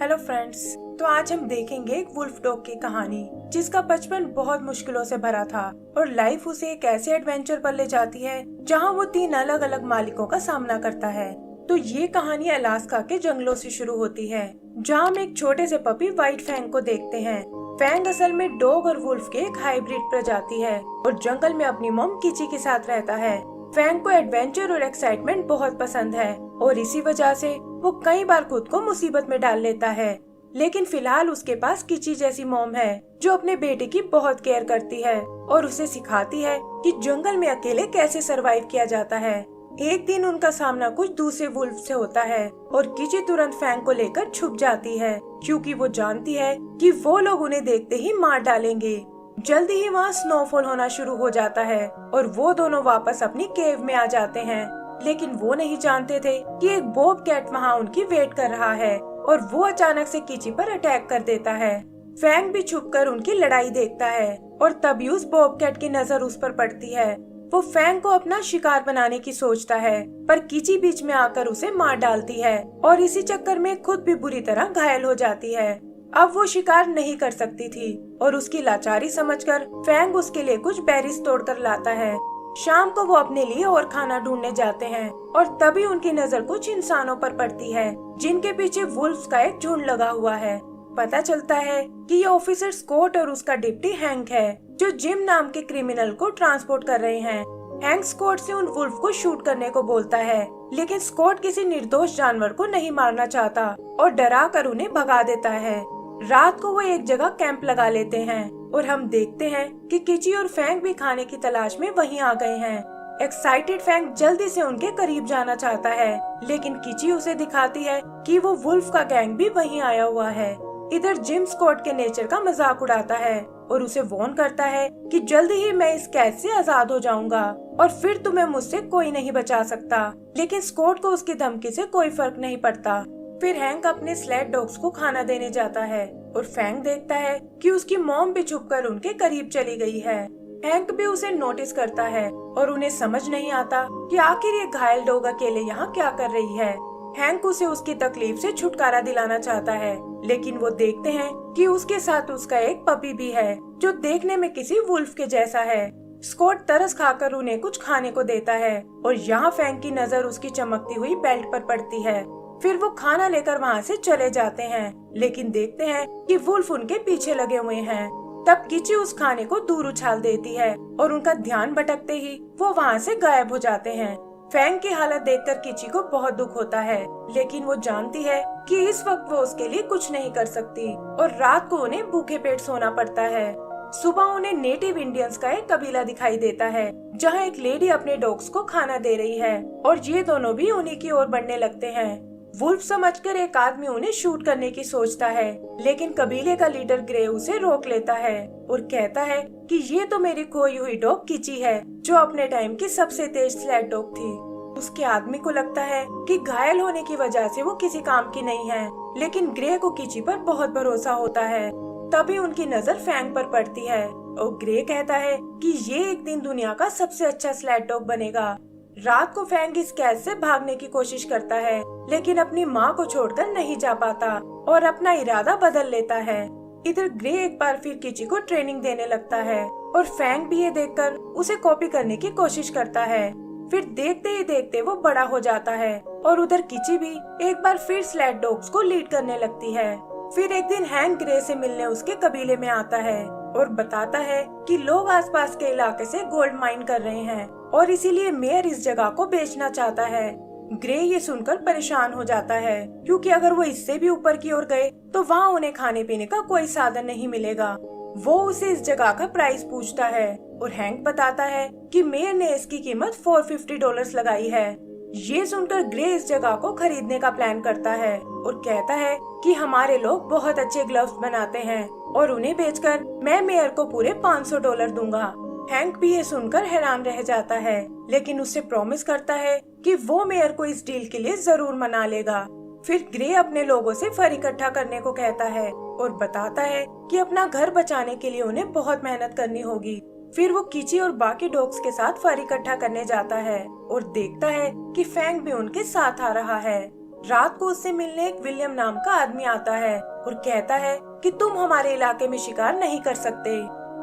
Hello friends. तो आज हम देखेंगे एक वुल्फ डॉग की कहानी जिसका बचपन बहुत मुश्किलों से भरा था और लाइफ उसे एक ऐसे एडवेंचर पर ले जाती है जहां वो 3 अलग अलग मालिकों का सामना करता है। तो ये कहानी अलास्का के जंगलों से शुरू होती है जहां हम एक छोटे से पपी व्हाइट फैंग को देखते हैं। फैंग असल में डॉग और वुल्फ के एक हाइब्रिड प्रजाति है और जंगल में अपनी मॉम किची के साथ रहता है। फैंग को एडवेंचर और एक्साइटमेंट बहुत पसंद है और इसी वजह से वो कई बार खुद को मुसीबत में डाल लेता है। लेकिन फिलहाल उसके पास किची जैसी मॉम है जो अपने बेटे की बहुत केयर करती है और उसे सिखाती है कि जंगल में अकेले कैसे सरवाइव किया जाता है। एक दिन उनका सामना कुछ दूसरे वुल्फ से होता है और किची तुरंत फैंग को लेकर छुप जाती है क्योंकि वो जानती है कि वो लोग उन्हें देखते ही मार डालेंगे। जल्दी ही वहाँ स्नोफॉल होना शुरू हो जाता है और वो दोनों वापस अपनी केव में आ जाते हैं। लेकिन वो नहीं जानते थे कि एक बॉब कैट वहाँ उनकी वेट कर रहा है और वो अचानक से किची पर अटैक कर देता है। फैंग भी छुपकर उनकी लड़ाई देखता है और तभी उस बॉब कैट की नजर उस पर पड़ती है। वो फैंग को अपना शिकार बनाने की सोचता है पर किची बीच में आकर उसे मार डालती है और इसी चक्कर में खुद भी बुरी तरह घायल हो जाती है। अब वो शिकार नहीं कर सकती थी और उसकी लाचारी समझकर फैंग उसके लिए कुछ बेरीज तोड़कर लाता है। शाम को वो अपने लिए और खाना ढूंढने जाते हैं और तभी उनकी नजर कुछ इंसानों पर पड़ती है जिनके पीछे वुल्फ्स का एक झुंड लगा हुआ है। पता चलता है कि ये ऑफिसर स्कॉट और उसका डिप्टी हैंक है जो जिम नाम के क्रिमिनल को ट्रांसपोर्ट कर रहे हैं। हैंक स्कॉट से उन वुल्फ को शूट करने को बोलता है लेकिन स्कॉट किसी निर्दोष जानवर को नहीं मारना चाहता और डरा कर उन्हें भगा देता है। रात को वो एक जगह कैंप लगा लेते हैं और हम देखते हैं कि किची और फैंग भी खाने की तलाश में वहीं आ गए हैं। एक्साइटेड फैंग जल्दी से उनके करीब जाना चाहता है लेकिन किची उसे दिखाती है कि वो वुल्फ का गैंग भी वहीं आया हुआ है। इधर जिम स्कॉट के नेचर का मजाक उड़ाता है और उसे वार्न करता है कि जल्दी ही मैं इस कैद से आजाद हो जाऊंगा और फिर तुम्हें मुझसे कोई नहीं बचा सकता। लेकिन स्कॉट को उसकी धमकी से कोई फर्क नहीं पड़ता। फिर हैंक अपने स्लेड डॉग्स को खाना देने जाता है और फैंग देखता है कि उसकी मॉम भी छुपकर उनके करीब चली गई है। हैंक भी उसे नोटिस करता है और उन्हें समझ नहीं आता कि आखिर ये घायल डॉग अकेले यहाँ क्या कर रही है। हैंक उसे उसकी तकलीफ से छुटकारा दिलाना चाहता है लेकिन वो देखते हैं कि उसके साथ उसका एक पपी भी है जो देखने में किसी वुल्फ के जैसा है। स्कॉट तरस खाकर उन्हें कुछ खाने को देता है और यहाँ फैंग की नजर उसकी चमकती हुई बेल्ट पर पड़ती है। फिर वो खाना लेकर वहाँ से चले जाते हैं लेकिन देखते हैं कि वुल्फ उनके पीछे लगे हुए हैं। तब किची उस खाने को दूर उछाल देती है और उनका ध्यान भटकते ही वो वहाँ से गायब हो जाते हैं। फैंग की हालत देखकर किची को बहुत दुख होता है लेकिन वो जानती है कि इस वक्त वो उसके लिए कुछ नहीं कर सकती और रात को उन्हें भूखे पेट सोना पड़ता है। सुबह उन्हें नेटिव इंडियंस का एक कबीला दिखाई देता है जहाँ एक लेडी अपने डॉग्स को खाना दे रही है और ये दोनों भी उन्हीं की ओर बढ़ने लगते हैं। वुल्फ समझकर एक आदमी उन्हें शूट करने की सोचता है लेकिन कबीले का लीडर ग्रे उसे रोक लेता है और कहता है कि ये तो मेरी खोई हुई डॉग किची है जो अपने टाइम की सबसे तेज स्लेड डॉग थी। उसके आदमी को लगता है कि घायल होने की वजह से वो किसी काम की नहीं है लेकिन ग्रे को किची पर बहुत भरोसा होता है। तभी उनकी नजर फैंग पर पड़ती है और ग्रे कहता है कि ये एक दिन दुनिया का सबसे अच्छा स्लेड डॉग बनेगा। रात को फैंग इस कैद से भागने की कोशिश करता है लेकिन अपनी माँ को छोड़कर नहीं जा पाता और अपना इरादा बदल लेता है। इधर ग्रे एक बार फिर किची को ट्रेनिंग देने लगता है और फैंग भी ये देखकर उसे कॉपी करने की कोशिश करता है। फिर देखते ही देखते वो बड़ा हो जाता है और उधर किची भी एक बार फिर स्लेड डॉग्स को लीड करने लगती है। फिर एक दिन हैंक ग्रे से मिलने उसके कबीले में आता है और बताता है कि लोग आसपास के इलाके से गोल्ड माइन कर रहे हैं और इसीलिए मेयर इस जगह को बेचना चाहता है। ग्रे ये सुनकर परेशान हो जाता है क्योंकि अगर वो इससे भी ऊपर की ओर गए तो वहाँ उन्हें खाने पीने का कोई साधन नहीं मिलेगा। वो उसे इस जगह का प्राइस पूछता है और हैंक बताता है कि मेयर ने इसकी कीमत $450 लगाई है। ये सुनकर ग्रे इस जगह को खरीदने का प्लान करता है और कहता है कि हमारे लोग बहुत अच्छे ग्लव्स बनाते हैं और उन्हें बेचकर मैं मेयर को पूरे $500 दूंगा। हैंक भी ये सुनकर हैरान रह जाता है लेकिन उससे प्रॉमिस करता है कि वो मेयर को इस डील के लिए जरूर मना लेगा। फिर ग्रे अपने लोगों से फर इकट्ठा करने को कहता है और बताता है कि अपना घर बचाने के लिए उन्हें बहुत मेहनत करनी होगी। फिर वो किची और बाकी डॉग्स के साथ फर इकट्ठा करने जाता है और देखता है कि फैंग भी उनके साथ आ रहा है। रात को उससे मिलने एक विलियम नाम का आदमी आता है और कहता है कि तुम हमारे इलाके में शिकार नहीं कर सकते।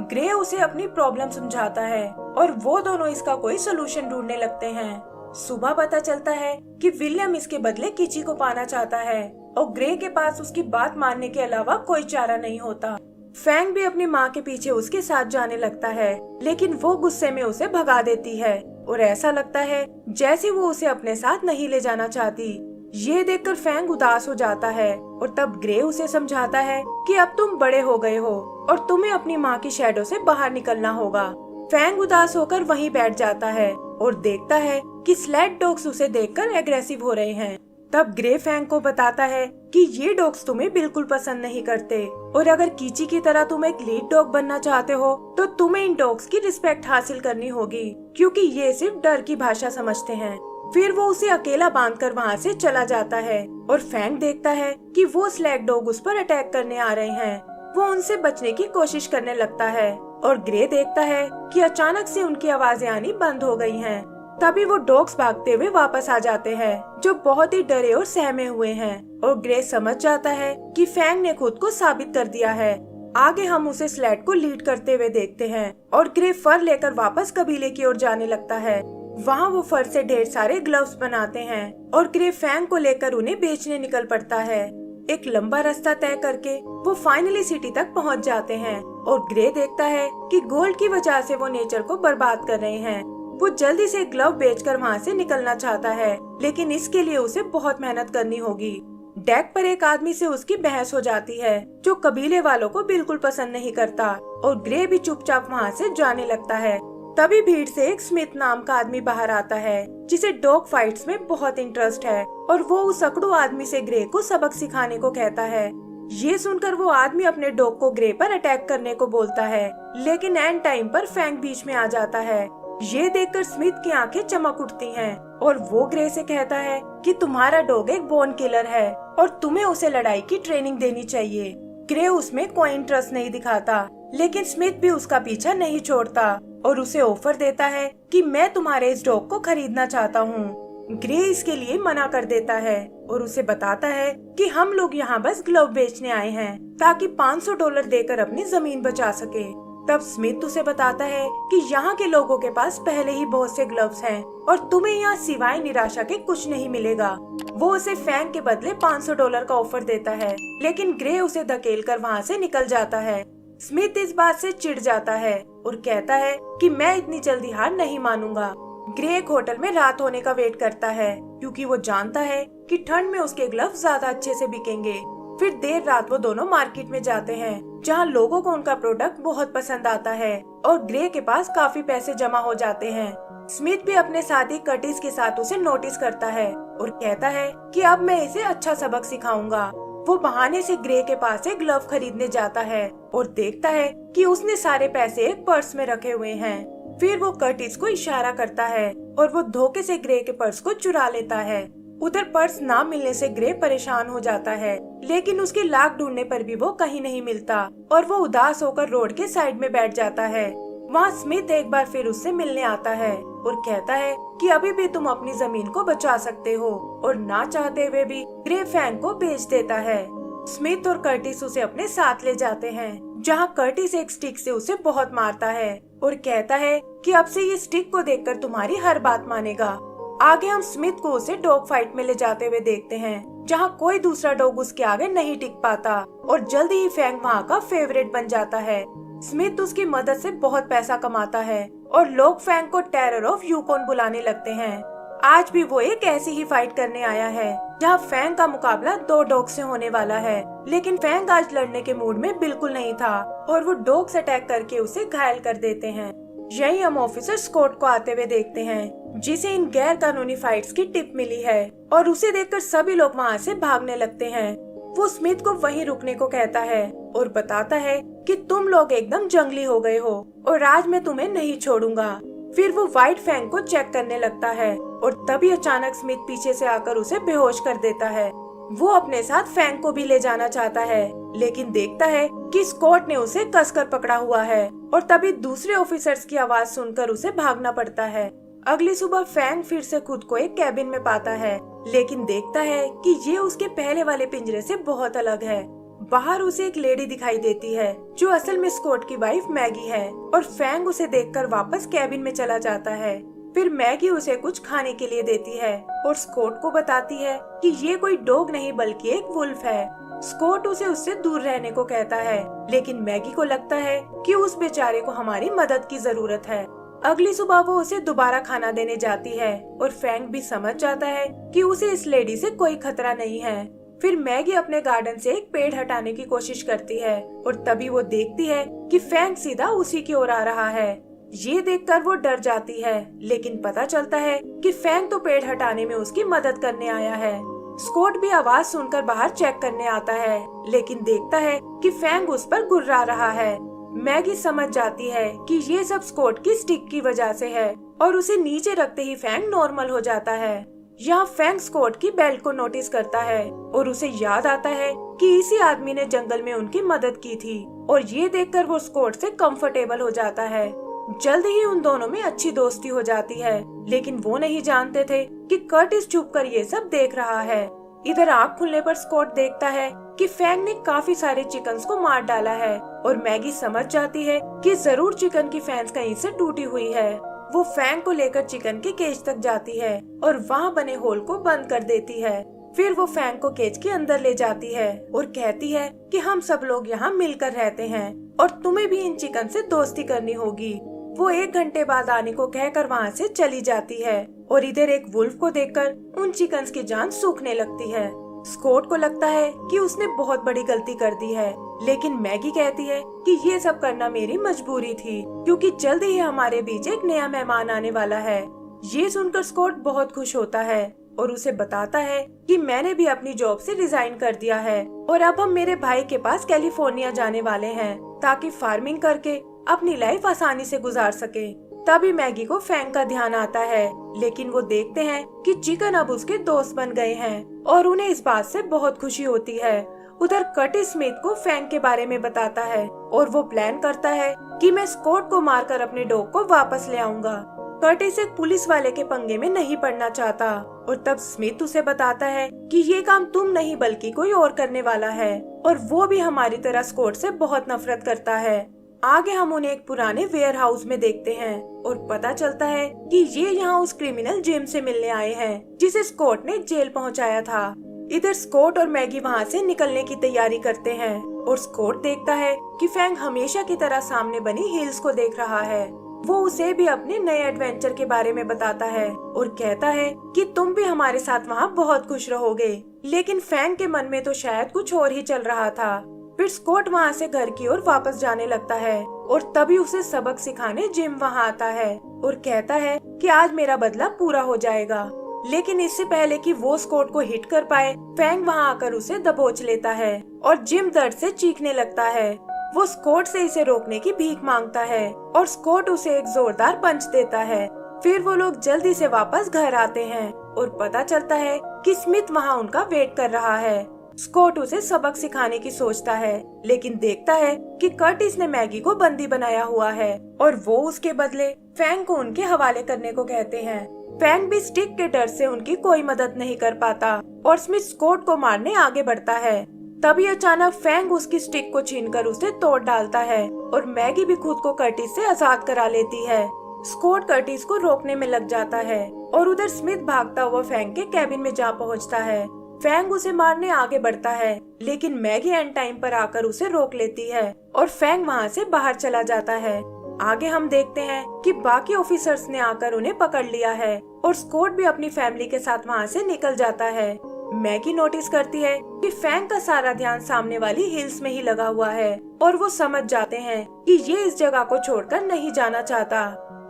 ग्रे उसे अपनी प्रॉब्लम समझाता है और वो दोनों इसका कोई सोल्यूशन ढूंढने लगते हैं। सुबह पता चलता है कि विलियम इसके बदले किची को पाना चाहता है और ग्रे के पास उसकी बात मानने के अलावा कोई चारा नहीं होता। फैंग भी अपनी माँ के पीछे उसके साथ जाने लगता है, लेकिन वो गुस्से में उसे भगा देती है और ऐसा लगता है जैसे वो उसे अपने साथ नहीं ले जाना चाहती। ये देखकर फैंग उदास हो जाता है और तब ग्रे उसे समझाता है कि अब तुम बड़े हो गए हो और तुम्हें अपनी माँ की शैडो से बाहर निकलना होगा। फैंग उदास होकर वहीं बैठ जाता है और देखता है कि स्लैट डॉग्स उसे देखकर एग्रेसिव हो रहे हैं। तब ग्रे फैंग को बताता है कि ये डॉग्स तुम्हें बिल्कुल पसंद नहीं करते और अगर कीची की तरह तुम एक लीड डॉग बनना चाहते हो तो तुम्हें इन डॉग्स की रिस्पेक्ट हासिल करनी होगी, क्योंकि ये सिर्फ डर की भाषा समझते हैं। फिर वो उसे अकेला बांधकर वहाँ से चला जाता है और फैंग देखता है कि वो स्लैग डॉग उस पर अटैक करने आ रहे हैं। वो उनसे बचने की कोशिश करने लगता है और ग्रे देखता है कि अचानक से उनकी आवाजें आनी बंद हो गई हैं। तभी वो डॉग्स भागते हुए वापस आ जाते हैं, जो बहुत ही डरे और सहमे हुए हैं, और ग्रे समझ जाता है कि फैंग ने खुद को साबित कर दिया है। आगे हम उसे स्लैट को लीड करते हुए देखते हैं और ग्रे फर लेकर वापस कबीले की ओर जाने लगता है। वहाँ वो फर से ढेर सारे ग्लव्स बनाते हैं और ग्रे फैंग को लेकर उन्हें बेचने निकल पड़ता है। एक लंबा रास्ता तय करके वो फाइनली सिटी तक पहुँच जाते हैं और ग्रे देखता है कि गोल्ड की वजह से वो नेचर को बर्बाद कर रहे हैं। वो जल्दी से ग्लव बेचकर वहाँ से निकलना चाहता है, लेकिन इसके लिए उसे बहुत मेहनत करनी होगी। डेक पर एक आदमी से उसकी बहस हो जाती है, जो कबीले वालों को बिल्कुल पसंद नहीं करता, और ग्रे भी चुपचाप वहाँ से जाने लगता है। तभी भीड़ से एक स्मिथ नाम का आदमी बाहर आता है, जिसे डॉग फाइट्स में बहुत इंटरेस्ट है, और वो उस अकड़ू आदमी से ग्रे को सबक सिखाने को कहता है। ये सुनकर वो आदमी अपने डॉग को ग्रे पर अटैक करने को बोलता है, लेकिन एंड टाइम पर फैंग बीच में आ जाता है। ये देखकर स्मिथ की आंखें चमक उठती हैं और वो ग्रे से कहता है कि तुम्हारा डॉग एक बोन किलर है और तुम्हें उसे लड़ाई की ट्रेनिंग देनी चाहिए। ग्रे उसमें कोई इंटरेस्ट नहीं दिखाता, लेकिन स्मिथ भी उसका पीछा नहीं छोड़ता और उसे ऑफर देता है कि मैं तुम्हारे इस डॉग को खरीदना चाहता हूँ। ग्रे इसके लिए मना कर देता है और उसे बताता है कि हम लोग यहाँ बस ग्लव बेचने आए हैं, ताकि $500 देकर अपनी जमीन बचा सके। तब स्मिथ उसे बताता है कि यहाँ के लोगों के पास पहले ही बहुत से ग्लव्स हैं और तुम्हें यहाँ सिवाय निराशा के कुछ नहीं मिलेगा। वो उसे फैंग के बदले $500 का ऑफर देता है, लेकिन ग्रे उसे धकेलकर वहाँ से निकल जाता है। स्मिथ इस बात से चिढ़ जाता है और कहता है कि मैं इतनी जल्दी हार नहीं मानूंगा। ग्रे एक होटल में रात होने का वेट करता है, क्योंकि वो जानता है कि ठंड में उसके ग्लव्स ज्यादा अच्छे से बिकेंगे। फिर देर रात वो दोनों मार्केट में जाते हैं, जहाँ लोगों को उनका प्रोडक्ट बहुत पसंद आता है और ग्रे के पास काफी पैसे जमा हो जाते हैं। स्मिथ भी अपने साथी कर्टिस के साथ उसे नोटिस करता है और कहता है कि अब मैं इसे अच्छा सबक सिखाऊंगा। वो बहाने से ग्रे के पास एक ग्लव खरीदने जाता है और देखता है कि उसने सारे पैसे एक पर्स में रखे हुए हैं। फिर वो कर्टिस को इशारा करता है और वो धोखे से ग्रे के पर्स को चुरा लेता है। उधर पर्स ना मिलने से ग्रे परेशान हो जाता है, लेकिन उसके लाख ढूंढने पर भी वो कहीं नहीं मिलता और वो उदास होकर रोड के साइड में बैठ जाता है। वहाँ स्मिथ एक बार फिर उससे मिलने आता है और कहता है कि अभी भी तुम अपनी जमीन को बचा सकते हो, और ना चाहते हुए भी ग्रे फैंग को बेच देता है। स्मिथ और कर्टिस उसे अपने साथ ले जाते हैं, जहाँ कर्टिस एक स्टिक से उसे बहुत मारता है और कहता है कि अब से ये स्टिक को देखकर तुम्हारी हर बात मानेगा। आगे हम स्मिथ को उसे डॉग फाइट में ले जाते हुए देखते हैं, जहाँ कोई दूसरा डॉग उसके आगे नहीं टिक पाता और जल्दी ही फैंग वहाँ का फेवरेट बन जाता है। स्मिथ उसकी मदद से बहुत पैसा कमाता है और लोग फैंग को टेरर ऑफ यूकोन बुलाने लगते हैं। आज भी वो एक ऐसी ही फाइट करने आया है, जहाँ फैंग का मुकाबला 2 डॉग से होने वाला है, लेकिन फैंग आज लड़ने के मूड में बिल्कुल नहीं था और वो डॉग्स अटैक करके उसे घायल कर देते हैं। यही हम ऑफिसर स्कॉट को आते हुए देखते हैं, जिसे इन गैर कानूनी फाइट्स की टिप मिली है, और उसे देखकर सभी लोग वहाँ से भागने लगते हैं। वो स्मिथ को वहीं रुकने को कहता है और बताता है कि तुम लोग एकदम जंगली हो गए हो और आज मैं तुम्हें नहीं छोड़ूंगा। फिर वो व्हाइट फैंग को चेक करने लगता है और तभी अचानक स्मिथ पीछे से आकर उसे बेहोश कर देता है। वो अपने साथ फैंग को भी ले जाना चाहता है, लेकिन देखता है कि स्कॉट ने उसे कसकर पकड़ा हुआ है, और तभी दूसरे ऑफिसर्स की आवाज सुनकर उसे भागना पड़ता है। अगली सुबह फैंग फिर से खुद को एक कैबिन में पाता है, लेकिन देखता है कि ये उसके पहले वाले पिंजरे से बहुत अलग है। बाहर उसे एक लेडी दिखाई देती है जो असल में स्कॉट की वाइफ मैगी है, और फैंग उसे देखकर वापस कैबिन में चला जाता है। फिर मैगी उसे कुछ खाने के लिए देती है और स्कॉट को बताती है कि ये कोई डॉग नहीं बल्कि एक वुल्फ है। स्कॉट उसे उससे दूर रहने को कहता है, लेकिन मैगी को लगता है कि उस बेचारे को हमारी मदद की जरूरत है। अगली सुबह वो उसे दोबारा खाना देने जाती है और फैंग भी समझ जाता है कि उसे इस लेडी से कोई खतरा नहीं है। फिर मैगी अपने गार्डन से एक पेड़ हटाने की कोशिश करती है और तभी वो देखती है कि फैंग सीधा उसी की ओर आ रहा है। ये देखकर वो डर जाती है, लेकिन पता चलता है कि फैंग तो पेड़ हटाने में उसकी मदद करने आया है। स्कॉट भी आवाज सुनकर बाहर चेक करने आता है, लेकिन देखता है कि फैंग उस पर गुर्रा रहा है। मैगी समझ जाती है कि ये सब स्कॉट की स्टिक की वजह से है और उसे नीचे रखते ही फैंग नॉर्मल हो जाता है। यहाँ फैंग स्कॉट की बेल्ट को नोटिस करता है और उसे याद आता है कि इसी आदमी ने जंगल में उनकी मदद की थी, और ये देखकर वो स्कॉट से कंफर्टेबल हो जाता है। जल्द ही उन दोनों में अच्छी दोस्ती हो जाती है, लेकिन वो नहीं जानते थे कि कर्टिस छुपकर ये सब देख रहा है। इधर आँख खुलने पर स्कॉट देखता है कि फैंग ने काफी सारे चिकन्स को मार डाला है, और मैगी समझ जाती है कि जरूर चिकन की फैंस कहीं से टूटी हुई है। वो फैंग को लेकर चिकन के केज तक जाती है और वहाँ बने होल को बंद कर देती है। फिर वो फैंग को केज के अंदर ले जाती है और कहती है कि हम सब लोग यहाँ मिलकर रहते हैं और तुम्हें भी इन चिकन से दोस्ती करनी होगी। वो 1 घंटे बाद आने को कहकर वहाँ से चली जाती है, और इधर एक वुल्फ को देखकर उन चिकन्स की जान सूखने लगती है। स्कॉट को लगता है कि उसने बहुत बड़ी गलती कर दी है, लेकिन मैगी कहती है कि ये सब करना मेरी मजबूरी थी, क्योंकि जल्द ही हमारे बीच एक नया मेहमान आने वाला है। ये सुनकर स्कॉट बहुत खुश होता है और उसे बताता है कि मैंने भी अपनी जॉब से रिजाइन कर दिया है और अब हम मेरे भाई के पास कैलिफोर्निया जाने वाले हैं ताकि फार्मिंग करके अपनी लाइफ आसानी से गुजार सके। तभी मैगी को फैंग का ध्यान आता है, लेकिन वो देखते हैं कि चिकन अब उसके दोस्त बन गए हैं और उन्हें इस बात से बहुत खुशी होती है। उधर कर्टिस स्मिथ को फैंग के बारे में बताता है और वो प्लान करता है कि मैं स्कॉट को मारकर अपने डॉग को वापस ले आऊंगा। कर्टिस एक पुलिस वाले के पंगे में नहीं पड़ना चाहता, और तब स्मिथ उसे बताता है कि ये काम तुम नहीं बल्कि कोई और करने वाला है, और वो भी हमारी तरह स्कॉट से बहुत नफरत करता है। आगे हम उन्हें एक पुराने वेयर हाउस में देखते हैं और पता चलता है कि ये यहाँ उस क्रिमिनल जिम से मिलने आए हैं जिसे स्कॉट ने जेल पहुँचाया था। इधर स्कॉट और मैगी वहाँ से निकलने की तैयारी करते हैं और स्कॉट देखता है कि फैंग हमेशा की तरह सामने बनी हिल्स को देख रहा है। वो उसे भी अपने नए एडवेंचर के बारे में बताता है और कहता है कि तुम भी हमारे साथ वहाँ बहुत खुश रहोगे, लेकिन फैंग के मन में तो शायद कुछ और ही चल रहा था। फिर स्कॉट वहाँ से घर की ओर वापस जाने लगता है और तभी उसे सबक सिखाने जिम वहाँ आता है और कहता है कि आज मेरा बदला पूरा हो जाएगा। लेकिन इससे पहले कि वो स्कॉट को हिट कर पाए, फैंग वहाँ आकर उसे दबोच लेता है और जिम दर्द से चीखने लगता है। वो स्कॉट से इसे रोकने की भीख मांगता है और स्कॉट उसे एक जोरदार पंच देता है। फिर वो लोग जल्दी से वापस घर आते हैं और पता चलता है कि स्मिथ वहाँ उनका वेट कर रहा है। स्कॉट उसे सबक सिखाने की सोचता है, लेकिन देखता है कि कर्टिस ने मैगी को बंदी बनाया हुआ है और वो उसके बदले फैंग को उनके हवाले करने को कहते हैं। फैंग भी स्टिक के डर से उनकी कोई मदद नहीं कर पाता और स्मिथ स्कॉट को मारने आगे बढ़ता है। तभी अचानक फैंग उसकी स्टिक को छीनकर उसे तोड़ डालता है और मैगी भी खुद को कर्टिस से आजाद करा लेती है। स्कॉट कर्टिस को रोकने में लग जाता है और उधर स्मिथ भागता हुआ फैंग के कैबिन में जा पहुंचता है। फैंग उसे मारने आगे बढ़ता है, लेकिन मैगी एंड टाइम पर आकर उसे रोक लेती है और फैंग वहाँ से बाहर चला जाता है। आगे हम देखते हैं कि बाकी ऑफिसर्स ने आकर उन्हें पकड़ लिया है और स्कॉट भी अपनी फैमिली के साथ वहाँ से निकल जाता है। मैगी नोटिस करती है कि फैंग का सारा ध्यान सामने वाली हिल्स में ही लगा हुआ है और वो समझ जाते हैं कि ये इस जगह को छोड़कर नहीं जाना चाहता।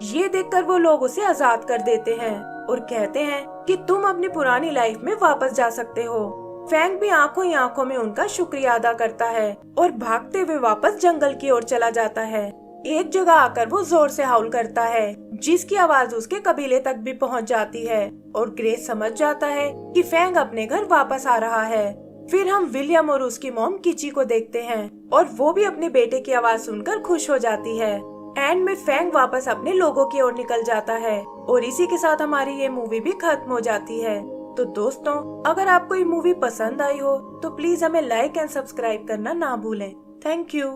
ये देखकर वो लोग उसे आजाद कर देते हैं और कहते हैं कि तुम अपनी पुरानी लाइफ में वापस जा सकते हो। फैंग भी आंखों ही आंखों में उनका शुक्रिया अदा करता है और भागते हुए वापस जंगल की ओर चला जाता है। एक जगह आकर वो जोर से हाउल करता है, जिसकी आवाज उसके कबीले तक भी पहुंच जाती है और ग्रेस समझ जाता है कि फैंग अपने घर वापस आ रहा है। फिर हम विलियम और उसकी मॉम किची को देखते हैं और वो भी अपने बेटे की आवाज सुनकर खुश हो जाती है। एंड में फैंग वापस अपने लोगों की ओर निकल जाता है और इसी के साथ हमारी ये मूवी भी खत्म हो जाती है। तो दोस्तों, अगर आपको ये मूवी पसंद आई हो तो प्लीज हमें लाइक एंड सब्सक्राइब करना ना भूलें। Thank you.